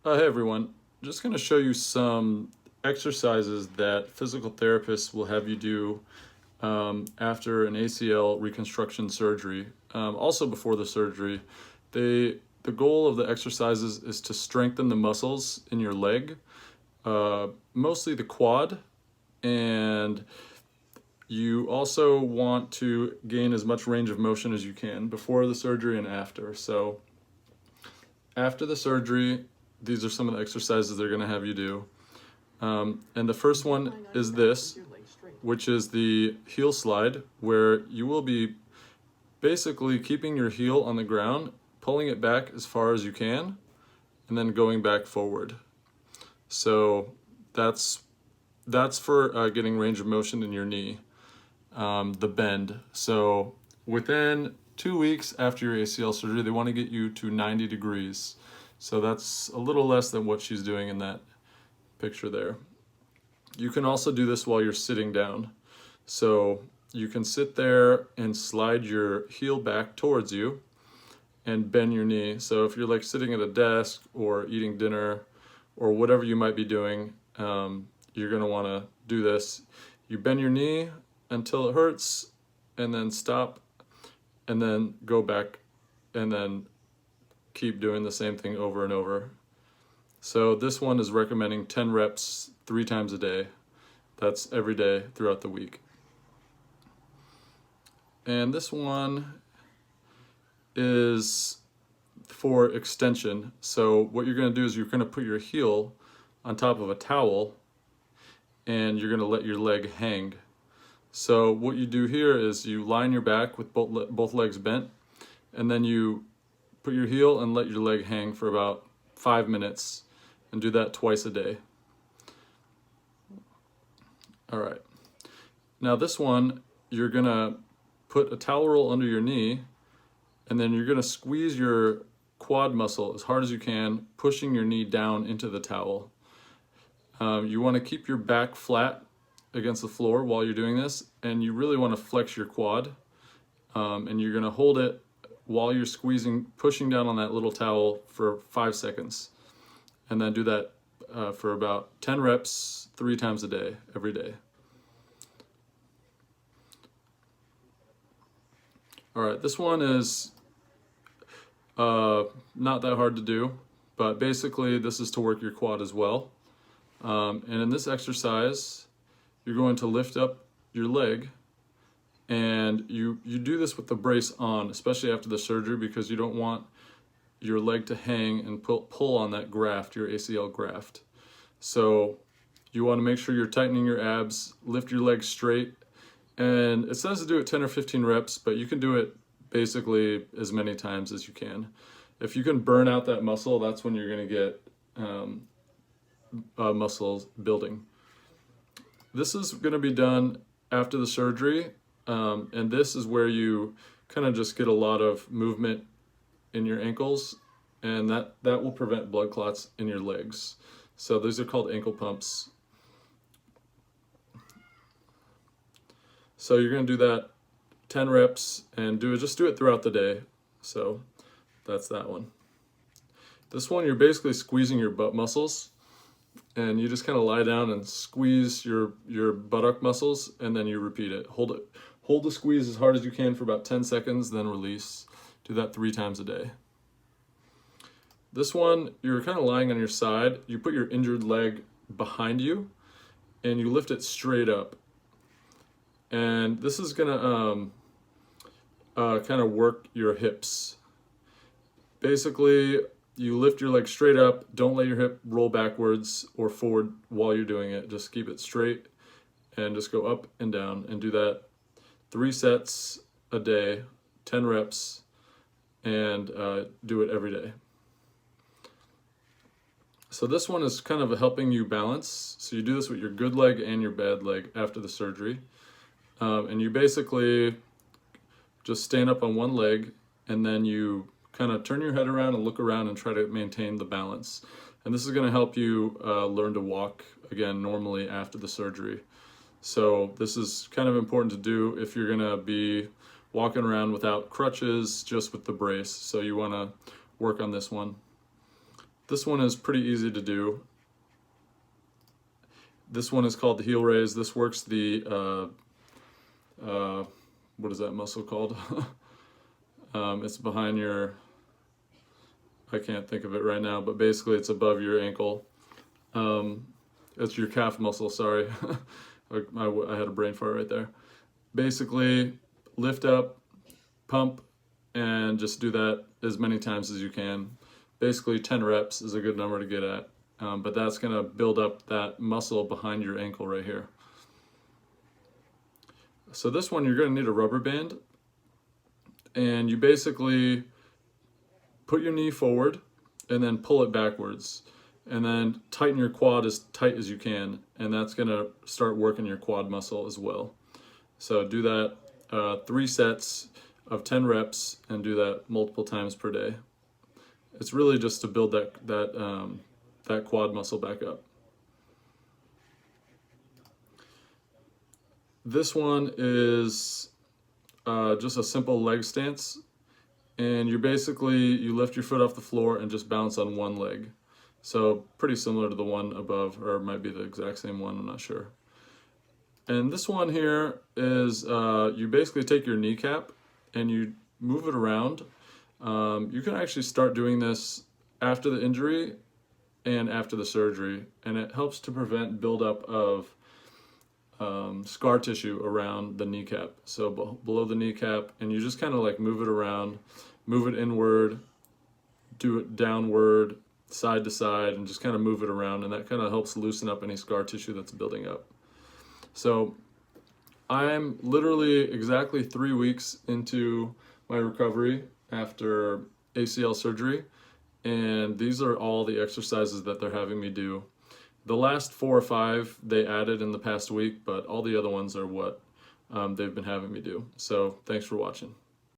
Hey everyone, just going to show you some exercises that physical therapists will have you do after an ACL reconstruction surgery. Also before the surgery, the goal of the exercises is to strengthen the muscles in your leg, mostly the quad, and you also want to gain as much range of motion as you can before the surgery and after. So after the surgery, these are some of the exercises they're going to have you do. And the first one is this, which is the heel slide, where you will be basically keeping your heel on the ground, pulling it back as far as you can, and then going back forward. So that's for getting range of motion in your knee, the bend. So within 2 weeks after your ACL surgery, they want to get you to 90 degrees. So that's a little less than what she's doing in that picture there. You can also do this while you're sitting down. So you can sit there and slide your heel back towards you and bend your knee. So if you're like sitting at a desk or eating dinner or whatever you might be doing, you're gonna wanna do this. You bend your knee until it hurts and then stop and then go back and then keep doing the same thing over and over. So this one is recommending 10 reps 3 times a day. That's every day throughout the week. And this one is for extension. So what you're going to do is you're going to put your heel on top of a towel and you're going to let your leg hang. So what you do here is you line your back with both legs bent, and then you put your heel and let your leg hang for about 5 minutes, and do that twice a day. All right. Now this one, you're gonna put a towel roll under your knee, and then you're gonna squeeze your quad muscle as hard as you can, pushing your knee down into the towel. You wanna keep your back flat against the floor while you're doing this, and you really wanna flex your quad, and you're gonna hold it while you're squeezing, pushing down on that little towel for 5 seconds. And then do that for about 10 reps 3 times a day, every day. All right, this one is not that hard to do, but basically this is to work your quad as well. And in this exercise, you're going to lift up your leg, and you do this with the brace on, especially after the surgery, because you don't want your leg to hang and pull on that graft, your ACL graft. So you want to make sure you're tightening your abs, lift your legs straight, and it says to do it 10 or 15 reps, but you can do it basically as many times as you can. If you can burn out that muscle, that's when you're going to get muscle building. This is going to be done after the surgery, and this is where you kind of just get a lot of movement in your ankles, and that will prevent blood clots in your legs. So these are called ankle pumps. So you're going to do that 10 reps and just do it throughout the day. So that's that one. This one, you're basically squeezing your butt muscles, and you just kind of lie down and squeeze your buttock muscles, and then you repeat it. Hold the squeeze as hard as you can for about 10 seconds, then release. Do that 3 times a day. This one, you're kind of lying on your side. You put your injured leg behind you, and you lift it straight up. And this is gonna kind of work your hips. Basically, you lift your leg straight up. Don't let your hip roll backwards or forward while you're doing it. Just keep it straight and just go up and down, and do that 3 sets a day, 10 reps, and do it every day. So this one is kind of helping you balance. So you do this with your good leg and your bad leg after the surgery. And you basically just stand up on one leg, and then you kind of turn your head around and look around and try to maintain the balance. And this is going to help you learn to walk again normally after the surgery. So this is kind of important to do if you're going to be walking around without crutches, just with the brace. So you want to work on this one. This one is pretty easy to do. This one is called the heel raise. This works the, what is that muscle called? It's behind your, I can't think of it right now, but basically it's above your ankle. It's your calf muscle, sorry. I had a brain fart right there. Basically, lift up, pump, and just do that as many times as you can. Basically 10 reps is a good number to get at, but that's gonna build up that muscle behind your ankle right here. So this one, you're gonna need a rubber band, and you basically put your knee forward and then pull it backwards, and then tighten your quad as tight as you can, and that's gonna start working your quad muscle as well. So do that 3 sets of 10 reps and do that multiple times per day. It's really just to build that quad muscle back up. This one is just a simple leg stance, and you lift your foot off the floor and just bounce on one leg. So pretty similar to the one above, or it might be the exact same one, I'm not sure. And this one here is you basically take your kneecap and you move it around. You can actually start doing this after the injury and after the surgery, and it helps to prevent buildup of scar tissue around the kneecap. So below the kneecap, and you just kind of like move it around, move it inward, do it downward, side to side, and just kind of move it around, and that kind of helps loosen up any scar tissue that's building up. So I'm literally exactly 3 weeks into my recovery after ACL surgery, and these are all the exercises that they're having me do. The last 4 or 5 they added in the past week, but all the other ones are what they've been having me do. So thanks for watching.